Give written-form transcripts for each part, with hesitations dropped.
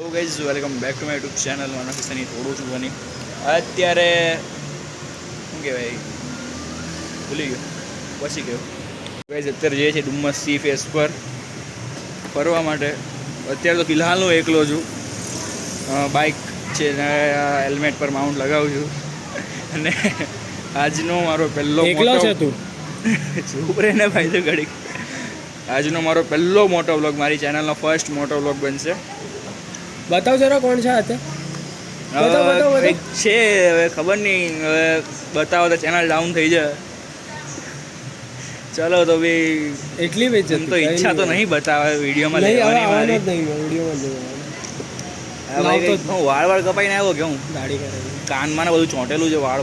Hello guys, welcome back to my YouTube channel. મારા કિસ્સાની થોડું છું બની અત્યારે શું કહેવાય ભૂલી ગયો પછી ગયો. ગાઈઝ અત્યારે જઈએ છીએ ડુમ્મસ સી ફેસ પર ફરવા માટે. અત્યારે તો ફિલહાલ હું એકલો છું. બાઇક છે હેલ્મેટ પર માઉન્ટ લગાવું છું અને આજનો મારો પહેલો એકલો છે તું? ચૂપ રહે ને ભાઈ તો ઘડી. આજનો મારો પહેલો મોટો વ્લોગ, મારી ચેનલનો ફર્સ્ટ મોટો વ્લોગ બનશે. બતાવ જરા કોણ છે હાથે. એક છે, હવે ખબર નહીં, હવે બતાવો તો ચેનલ ડાઉન થઈ જાય. ચલો તો બી એટલી વેચ એમ તો ઈચ્છા તો નહીં બતાવે વિડીયોમાં લેવાની મારી. હું વાળ કપાઈને આવ્યો કે હું દાઢી કરાવી કાનમાં ને બધું ચોંટેલું છે વાળ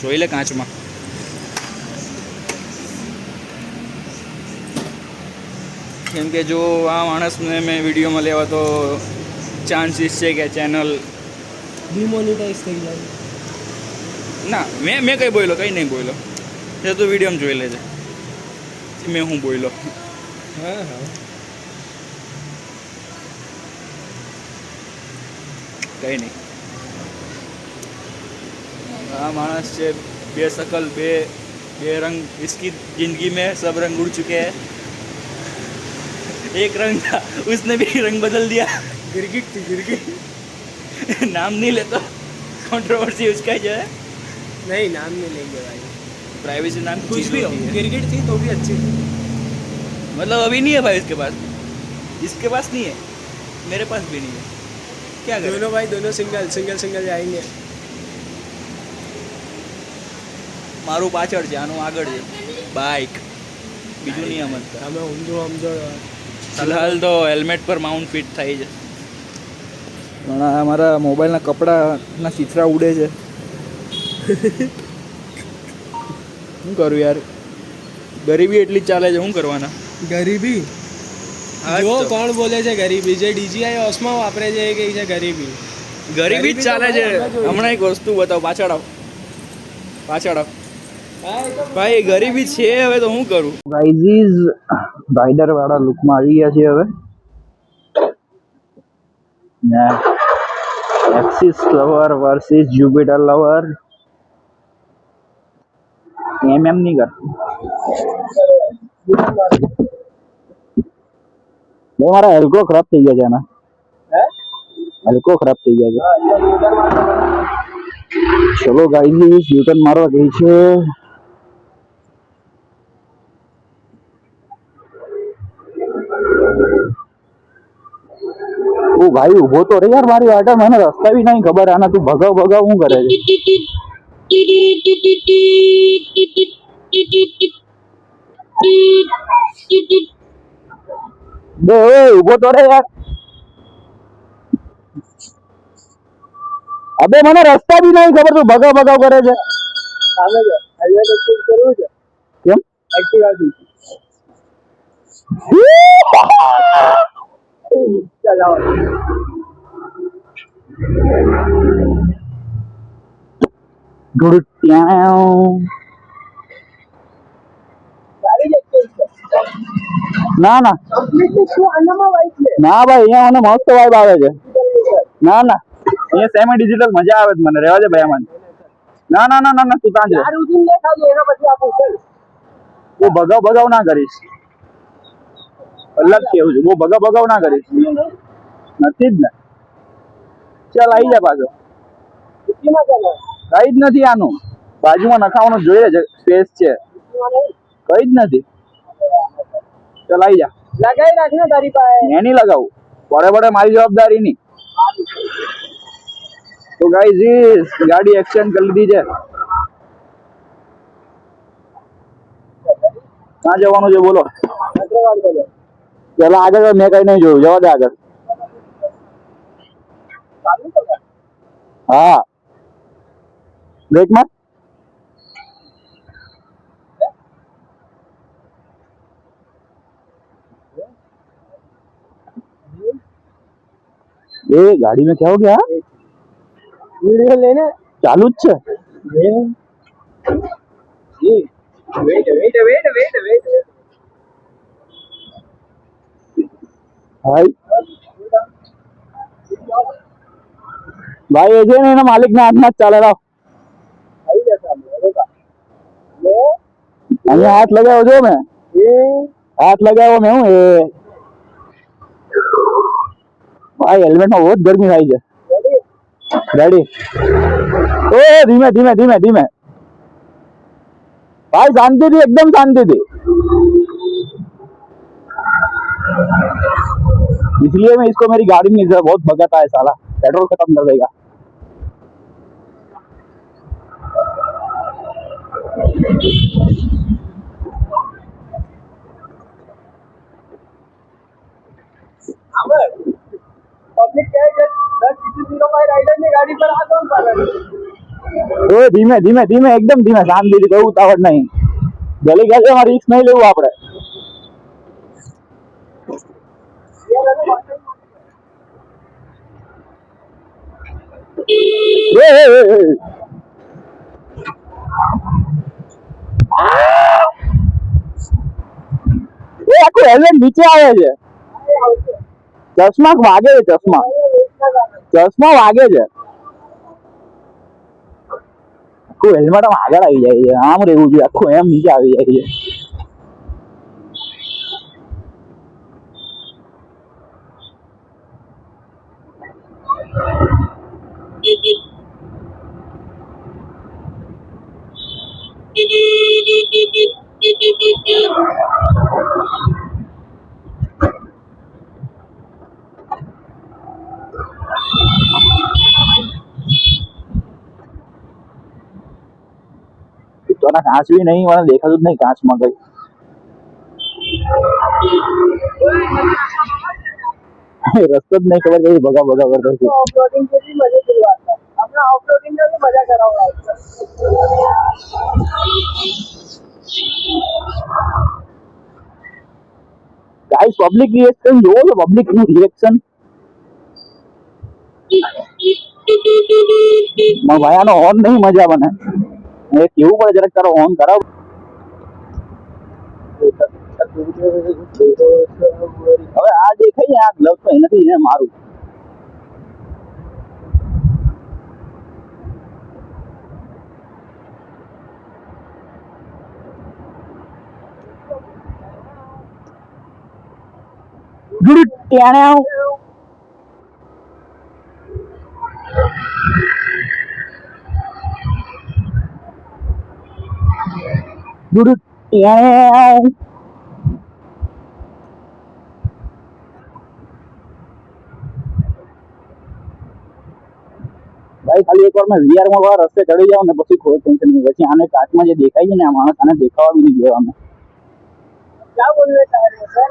જોઈ લે કાચમાં. કેમ કે જો આ માણસને મેં વિડીયોમાં લેવા તો ચાન્સીસ છે કે ચેનલ ડિમોનિટાઈઝ થઈ જાય. ના, મેં કંઈ બોલ્યો, કંઈ નહીં બોલ્યો. એ તો વિડીયોમાં જોઈ લેજે મેં હું બોલ્યો. હા કંઈ નહીં. આ માણસ છે બે शकल બે रंग. इसकी जिंदगी में सब रंग उड़ चुके हैं. एक रंग था, उसने भी रंग बदल दिया. गिरगिट थी गिरगिट. नाम नहीं लेता, कंट्रोवर्सी उसका जो है. नहीं नाम नहीं लेंगे भाई. प्राइवेसी नाम की कुछ चीज़ भी हो, होती है. गिरगिट थी तो भी अच्छी थी. मतलब अभी नहीं है भाई इसके पास. इसके पास नहीं है, मेरे पास भी नहीं है. क्या करें? दोनों भाई दोनों सिंगल सिंगल सिंगल जाएंगे. મારું પાછળ છે, આનું આગળ છે બાઇક. બીજું નહીં સમજતા. અમે સમજો ફિલહાલ તો હેલ્મેટ પર માઉન્ટ ફિટ થાય છે. પણ આ મારા મોબાઈલના કપડાના ચિત્રા ઉડે છે. શું કરું યાર, ગરીબી એટલી જ ચાલે છે, શું કરવાના. ગરીબી હા જો તો. કોણ બોલે છે ગરીબી? જે ડીજીઆઈ ઓસમાં વાપરે છે એ કહે છે ગરીબી. ગરીબી જ ચાલે છે. હમણાં એક વસ્તુ બતાવો, પાછળ આવ. ભાઈ ગરીબી છે, હવે તો હું કરું. ગાઈઝ રાઇડર વાળા લુકમાં આવી ગયા છે હવે. Axis lover versus Jupiter lover. એમ નહીં કરતું. મારા હલકો ખરાબ થઈ ગયા છે. એના હલકો ખરાબ થઈ ગયા છે. ચલો ગાઈઝ યુટર્ન મારવા ગઈ છે. ઓ ભાઈ ઉભો તો રે યાર મારી વાટે. મને રસ્તા બી નહીં ખબર. આના તું ભગાવ શું કરે છે? બે ઉભો તો રે યાર. અબે મને રસ્તા બી નહીં ખબર, તું ભગાવ કરે છે. સામે જો હાઈવે ટેક્સી કરવું છે. કેમ? એક્ટિવા થી ચાલ આવો. ગુડ ત્યાં. ગાડી લેકે ના કમ્પ્લીટલી શું આનામાં વાઈટ છે? ના ભાઈ, અહીંયા મને મસ્ત વાઇબ આવે છે. ના અહીંયા સેમી ડિજિટલ મજા આવે છે મને. રહેવા દે ભાઈ. મને ના તું ત્યાં જ રહે. આ રૂટીન લે ખાલી, એના પછી આપું છે. તું ભગાવ ના કરીશ. અલગ કેવું છે, બહુ ભગાવ ના કરીશ. નથી જ ને. ચાલ આવી જા પાછો. કેટલીમાં ચાલે? કઈ જ નથી આનું. બાજુમાં નખાવાનું જોઈએ છે, સ્પેસ છે. કઈ જ નથી. ચાલ આવી જા. લગાઈ રાખ ને તારી પાસે. એની લગાવું બડે મારી જવાબદારી નહીં. તો ગાઈઝ ગાડી એક્સચેન્જ કરી લીધી છે. ક્યાં જવાનું છે બોલો? પેલા આગળ મેં કઈ નહીં જોયું, જવા દે આગળ. હા બ્રેકમાં એ ગાડી में क्या हो गया? वीडियो लेने चालू જ છે. वेट ભાઈ ભાઈ એ છે ને એના માલિક ના હાથમાં જ ચાલે રાવ અહીંયા હાથ લગાવ્યો છો મેં હાથ લગાવ્યો મેં હું એ ભાઈ હેલ્મેટ માં બહુ જ ગરમી થાય છે રેડી ओ धीमे धीमे धीमे धीमे भाई शांति थी एकदम शांति थी इसलिए मैं इसको मेरी गाड़ी में बहुत भगाता है साला पेट्रोल खत्म कर देगा પબ્લિક કહે છે 10:05 રાઇડર ની ગાડી પર આ કોણ પાડે ओ धीमे धीमे धीमे एकदम धीमे शांति थी कोई उतावળ नहीं गली गली में रिस्क नहीं लेવું આપણે એ આખું હેલ્મેટ નીચે આવે છે ચશ્મા વાગે છે ચશ્મા વાગે છે આખું હેલ્મેટ આમ આગળ આવી જાય છે આમ રહેવું જોઈએ આખું એમ નીચે આવી જાય છે तो ना कांच भी नहीं मैंने देखा तो नहीं कांच में गई रस्ता नहीं खबर कहीं भगा भगा कर रही ऑफरोडिंग की भी मजे की बात है अपना ऑफरोडिंग का भी मजा कराओ गाइस पब्लिक रिएक्शन जो तो पब्लिक रिएक्शन मैं भाई आनो ऑन नहीं मजा बने એ કેવું પડે જરાક તારો ઓન કરાવ હવે આ દેખાય ને આ ગ્લવ્સ તો એનાથી ને મારું ગુડ ત્યાં આવ Duduk yang भाई खाली एक बार मैं वीआर में रस्ते चढ़ी जाऊं ने પછી કોઈ ટેન્શન નહીં પછી આને કાચમાં જે દેખાય છે ને આ માણસ આને દેખાવા બી નહીં દેવા અમે क्या बोलने चाह रहे हो सर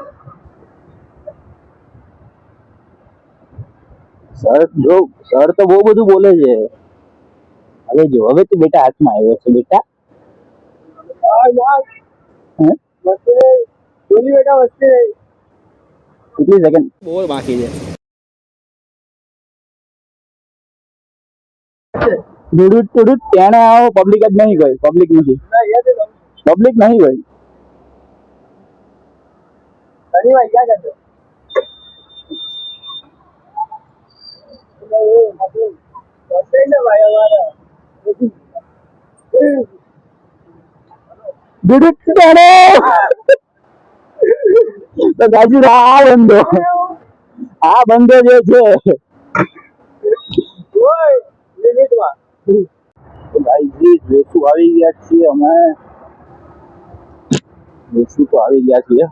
સર જો સર તો બહુ બધું બોલે છે હવે જો હવે તું બેટા હાથમાં આવ્યો છે બેટા यार હે वैसे बोली बेटा वैसे કેટલી સેકન્ડ બોલ બાકી છે દુડુટ દુડુટ ત્યાં આવો પબ્લિક જ નહીં ગઈ પબ્લિક નથી ना ये देखो પબ્લિક નહીં ગઈ सनी भाई क्या कहते हो नहीं मतलब वैसे ही ना भाई हमारा દુડુટ ત્યાં તો ગાજી આ બંધો જે છે ओए लिमिट में તો ગાઈઝ વેસુ આવી ગયા છીએ અમે વેસુ તો આવી ગયા છીએ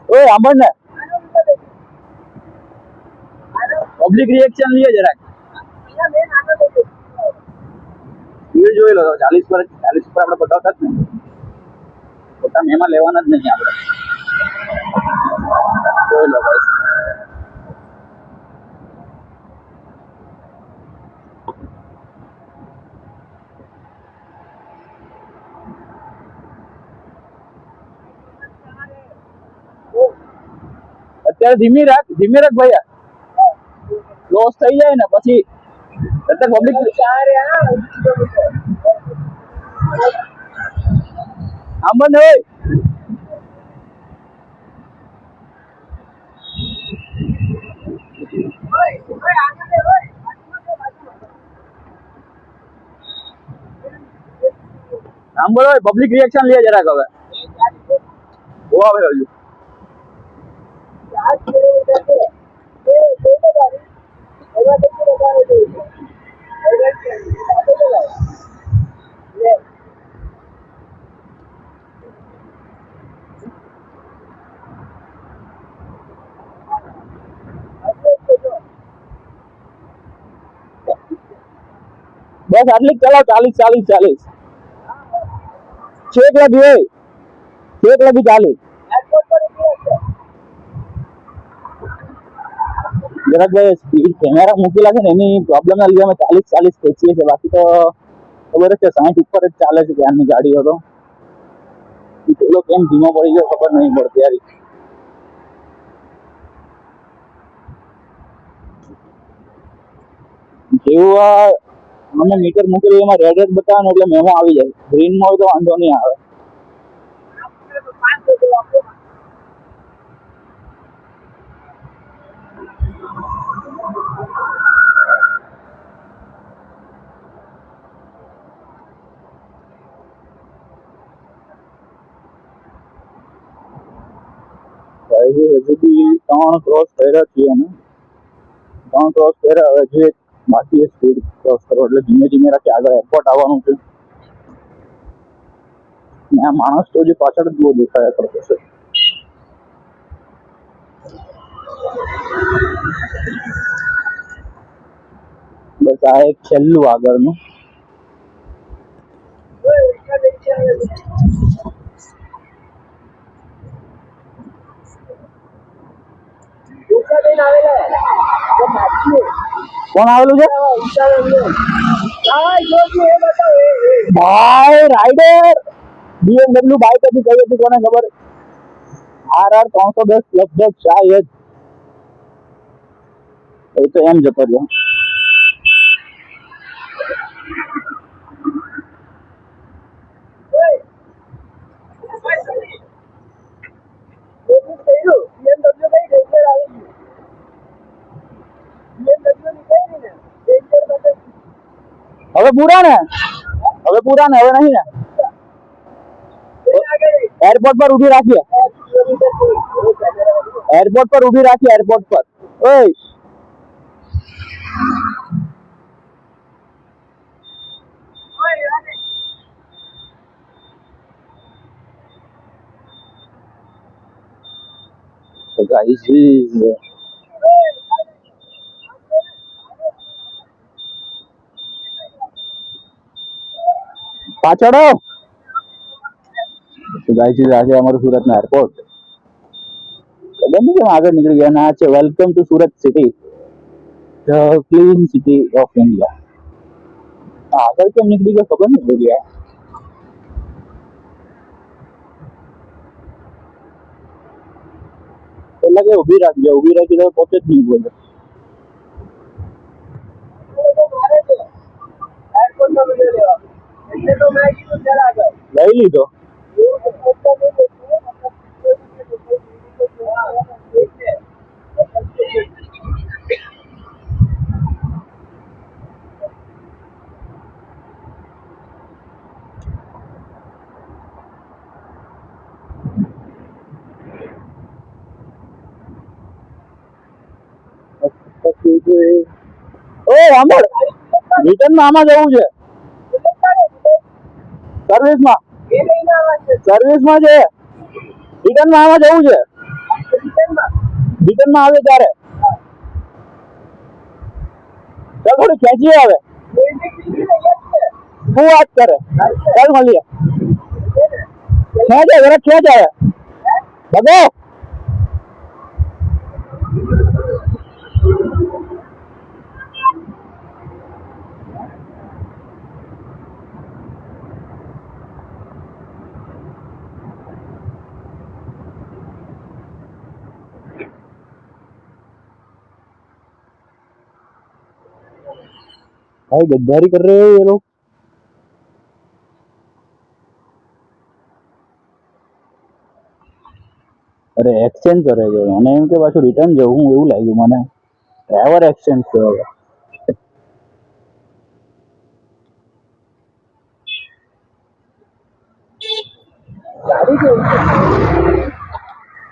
ઓય આંબણ ને પબ્લિક રિએક્શન લીએ જરાક यहाँ मेन आना देखो સ્પીડ જોઈ લો 40 પર આપણે બતાવતા જ ને ફોટા એમાં લેવાના જ નહીં આપણે જોઈ લો ગાઈઝ અત્યારે ધીમી રાખ ભૈયા લોસ થઈ જાય ને પછી અત્યારે પબ્લિક चाह रहे हैं 20 किलोमीटर આંબણ ને હોય સાંભળો પબ્લિક રિએક્શન લે જરાક હવે બહુ આવે હજુ બસ આટલી જ ચલાવ 40 છેક લગી ચાલીસ જરાક ભાઈ સ્પીડ કેમેરા મૂકેલા છે ને એની પ્રોબ્લેમ ના લીધે અમે 40 ખેંચીએ છીએ બાકી તો ખબર જ છે 60 ઉપર જ ચાલે છે ત્યારની ગાડીઓ તો પેલો કેમ ધીમો પડી ગયો ખબર નહીં પડતી યાર જેવું અમે મીટર મૂકેલું એમાં રેડ બતાવે એટલે મેમો આવી જાય ગ્રીનમાં હોય તો વાંધો નહીં આવે હજુ બી 3 ક્રોસ કર્યા છીએ અમે 3 ક્રોસ કર્યા હવે જે બાકી સ્પીડ ક્રોસ કરો એટલે ધીમે ધીમે રાખી આગળ એરપોર્ટ આવવાનું છે આ માણસ તો જે પાછળ જ બહુ દેખાયા કરતો છે બસ આ એક છેલ્લું આગળનું કોણ આવેલું છે ભાઈ રાઈડર BMW બાઇક હતી કઈ હતી કોને ખબર RR 310 લગભગ શાયદ એ તો એમ જતો રહ્યો હવે પૂરા ને હવે નહીં ને એરપોર્ટ પર ઊભી રાખીએ એરપોર્ટ પર ઓય તો ગાઈસ પાછળ તો ગાઈસ આજે અમારું સુરતના એરપોર્ટ ખબર નહીં કેમ આગળ નીકળી ગયા ના છે welcome to Surat city the clean city of India આગળ કેમ નીકળી ગયા ખબર નહીં પડી ગયા પેલા કે ઊભી રાખી તો પોતે જ નહીં બોલે લઈ લીધો ઓ સાંભળ રિટર્નમાં આમાં જવું છે સર્વિસમાં છે રિટર્નમાં આમાં જવું છે રિટર્નમાં આવે ત્યારે ચાલ થોડી ખેંચીએ આવે શું વાત કરે ચાલ મળીએ ખેંચ આવે બધો भाई गद्दारी कर रहे हो ये लोग अरे एक्सचेंज करे છે મને એમ કે પાછું રિટર્ન જવું એવું લાગ્યું મને ડ્રાઈવર એક્સચેન્જ કર્યો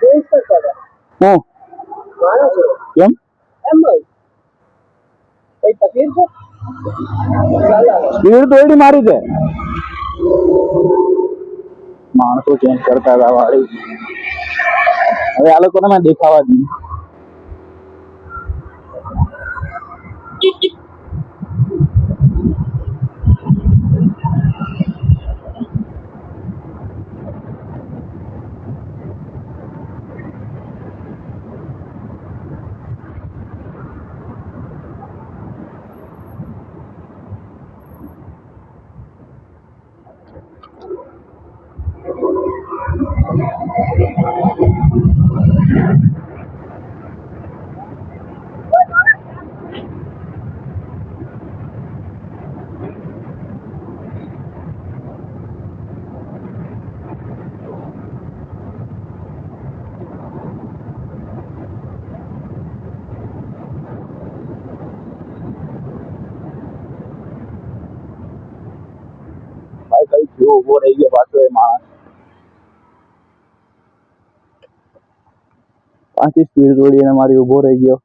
ચેન્જ કરતા હતા હું માણસ કેમ એમ જ કઈ તકલીફ છે ચાલ આવે સ્પીડ તો એડી મારી છે માણસો ચેન્જ કરતા હતા વાળી હવે આ લોકોને મેં દેખાવા જ નહીં ભાઈ કઈ થયો ઉભો રહી ગયો પાછો એ માણસ પાછી સ્પીડ દોડી અને મારી ઉભો રહી ગયો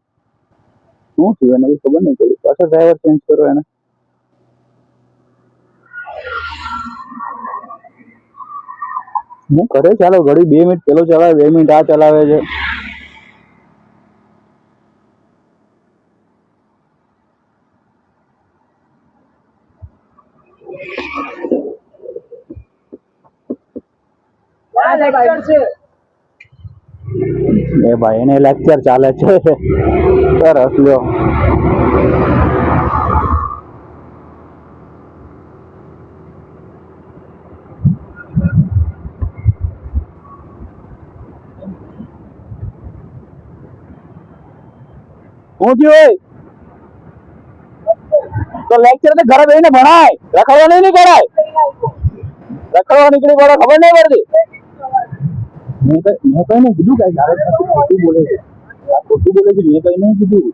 શું થયું એને કઈ ખબર નહીં પડી પાછો ડ્રાઈવર ચેન્જ કરો એને હું કરે ચાલો ઘડી 2 મિનિટ પેલો ચલાવે 2 મિનિટ આ ચલાવે છે આ લેક્ચર છે એ ભાઈ એને લેક્ચર ચાલે છે સરસ લ્યો હું થયું તો લેક્ચર તો ઘરે બેસીને ભણાય રખડવા નહીં કરાય રખડવા નીકળી પડે ખબર નહીં પડતી મેં કઈ નહીં કીધું કઈ તારે ખોટું બોલે છે ખોટું બોલે છે મેં કઈ નહીં કીધું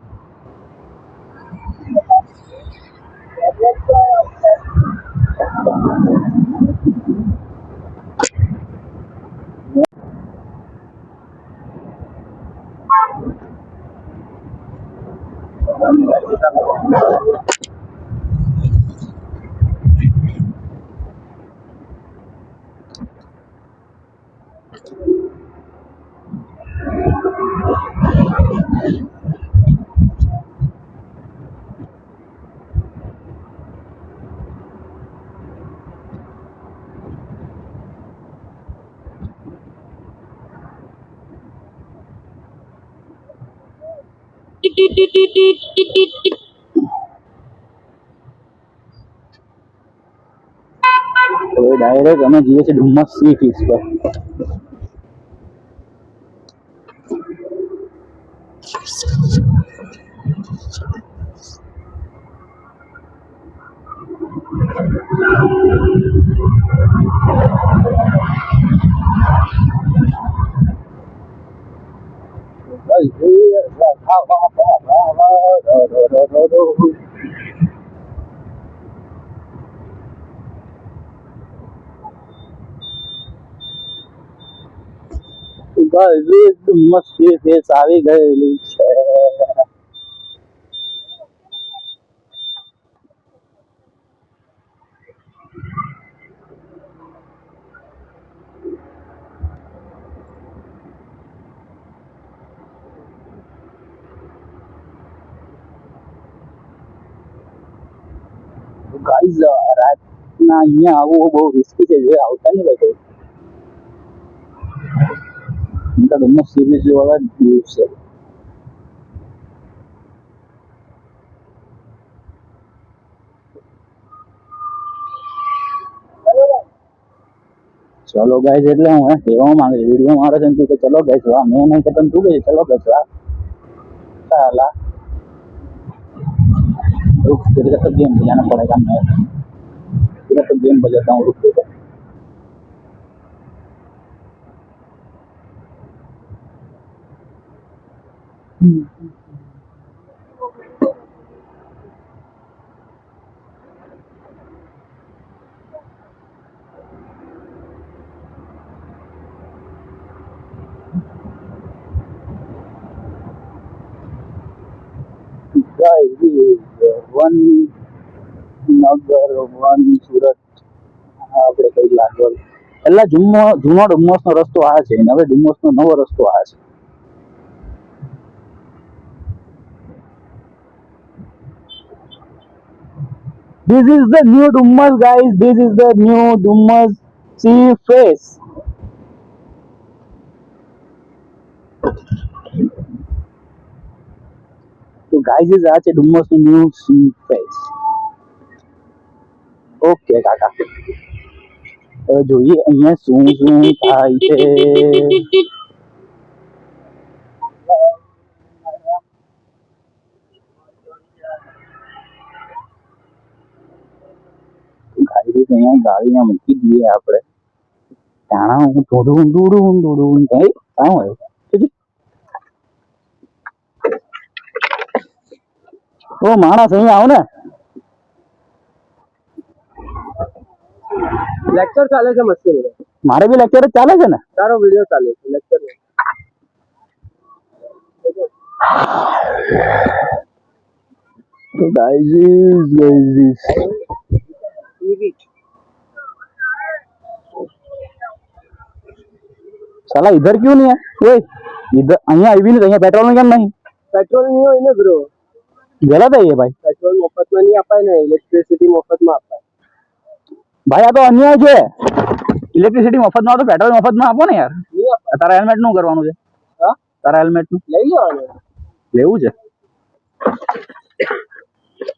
હવે ડાયરેક્ટ અમે જઈએ છીએ ડુમસ સી ફીસ પર ડુમસ સી ફીસ આવી ગયેલું છે ગાઈઝ રાતના અહીંયા આવવું બહુ રિસ્કી છે જે આવતા નહીં લોકો ડુમસ સી ફીસ જોવા દિવસ છે ચલો ગાઈઝ એટલે હું કહેવા માંગે વિડીયો મારે છે તું કે ચલો ગાઈઝ વાહ મેં નહીં કહેતો તું કે ચલો ગાઈઝ વાહ साला रुक तेरे का तो गेम बजाना पड़ेगा मैं तेरा तो गेम बजाता हूँ रुक तेरा guys, one નગર વન સુરત આપણે કઈ લાગવડ પેલા જૂનો ડુમ્મસનો રસ્તો આ છે અને હવે ડુમ્મસનો નવો રસ્તો આ છે. This is the new Dummas, guys. This is the new Dummas sea face. તો ગાઈઝ આ છે ડુમ્મસનું ન્યૂ સી ફેસ. ઓકે કાકા, હવે જોઈએ અહીંયા શું શું થાય છે. ગાઈઝ અહીંયા ગાડીને મૂકી દઈએ આપણે. તાણા હું થોડું કઈ કામ આવ્યું. ઓ માણસ અહીંયા આવ ને. લેક્ચર ચાલે છે મસ્તી. મારે બી લેક્ચર જ ચાલે છે ને. તારો વિડિયો ચાલે છે લેક્ચર. तो guys, साला इधर क्यों नहीं है? ओए इधर અહીંયા આવી ને અહીંયા પેટ્રોલ કેમ નહીં? પેટ્રોલ નહીં હોય ને બ્રો. ગલત है ये भाई. પેટ્રોલ મફતમાં નહીં અપાય ને, ઇલેક્ટ્રિસિટી મફતમાં અપાય. ભાઈ આ તો અન્યાય છે. ઇલેક્ટ્રિસિટી મફતમાં તો પેટ્રોલ મફતમાં આપો ને યાર. નહીં અપાય. તારા હેલ્મેટ નું કરવાનું છે? હા તારા હેલ્મેટ નું લઈ લેવાનું. લેવું છે.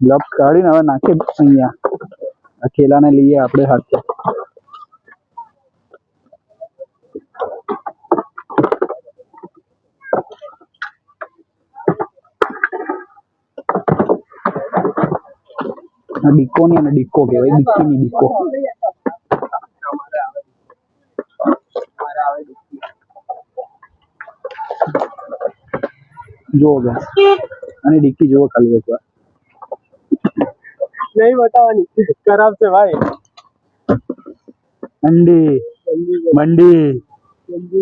ગ્લવ્સ કાઢીને હવે નાખી અહીંયા આ ખેલાને લઈએ આપણે હાથે. ડિક્કો ની અને ડિક્કો કહેવાય, ડિક્કીની ડિક્કો. જો અને ડિક્કી જોવો ખાલી એકવાર. નહીં બતાવવાની, ખરાબ છે ભાઈ. અંડી મંડી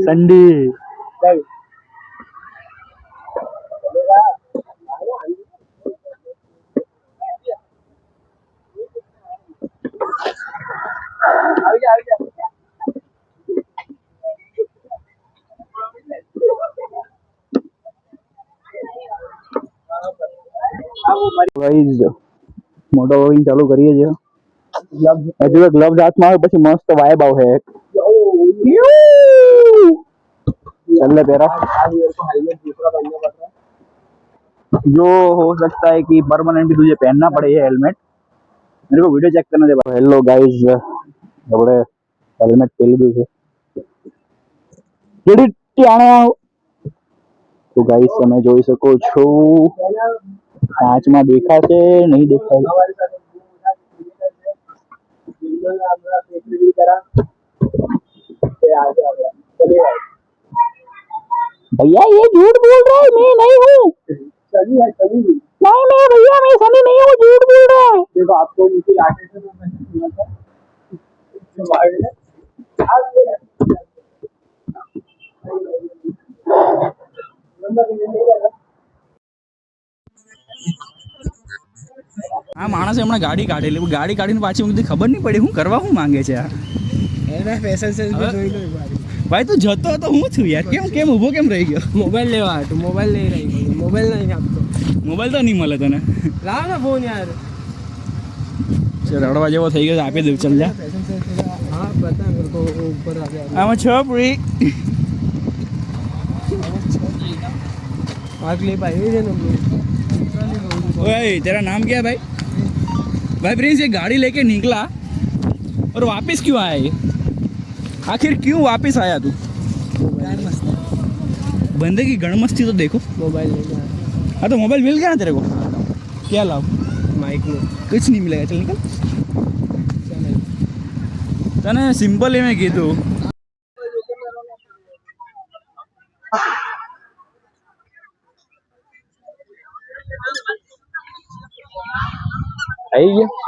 સંડી ભાઈ આવી જા આવી જા. ગાઈઝ મોટો ઓઇલ ચાલુ કરીએ છીએ. હજુ એક ગ્લવ્સ હાથમાં આવે પછી મસ્ત વાઇબ આવશે. चल तेरा जो हो सकता है कि परमानेंट भी तुझे पहनना पड़े ये हेलमेट. मेरे को वीडियो चेक करने दे. हेलो गाइस, આપણે હેલ્મેટ પહેરી દીધું છે. રેડી ત્યાં તો ગાઈસ તમે જોઈ શકો છો કાચમાં દેખાશે નહીં દેખાય. भैया ये झूठ बोल रहा है, मैं नहीं हूँ. सनी है सनी भी. नहीं मैं भैया मैं सनी नहीं हूँ, झूठ बोल रहा है. देखो आपको नीचे लाके से तो मैंने सुना था આ માણસે હમણાં ગાડી કાઢેલી, ગાડી કાઢીને પાછી હું કીધું ખબર નહીં પડી હું કરવા શું માંગે છે આ. એના ફેશન સેન્સ બી જોઈ લો એકવાર. ભાઈ તું જતો તો હું છું યાર, કેમ ઊભો કેમ રહી ગયો? મોબાઈલ લેવા હતું, મોબાઈલ લઈ રહી ગયો. મોબાઈલ નહીં આપતો. મોબાઈલ તો નહીં મળે તને. લાવ ને ફોન યાર. રડવા જેવો થઈ ગયો, આપી દઉં. ચાલ જા. हाँ बता मेरे को ऊपर आ गया. આમાં છોપરી आग ले भाई ये ना ओए तेरा नाम क्या है भाई? भाई प्रिंस ये गाड़ी लेके निकला और वापस क्यों आया ये? आखिर क्यों वापस आया तू? बंदे की गणमस्ती तो देखो. मोबाइल ले गया. हाँ तो मोबाइल मिल गया ना तेरे को, क्या लाभ? माइक में कुछ नहीं मिलेगा. चल निकल. तने सिंपल ही मैं कीधुं. આવી ગયા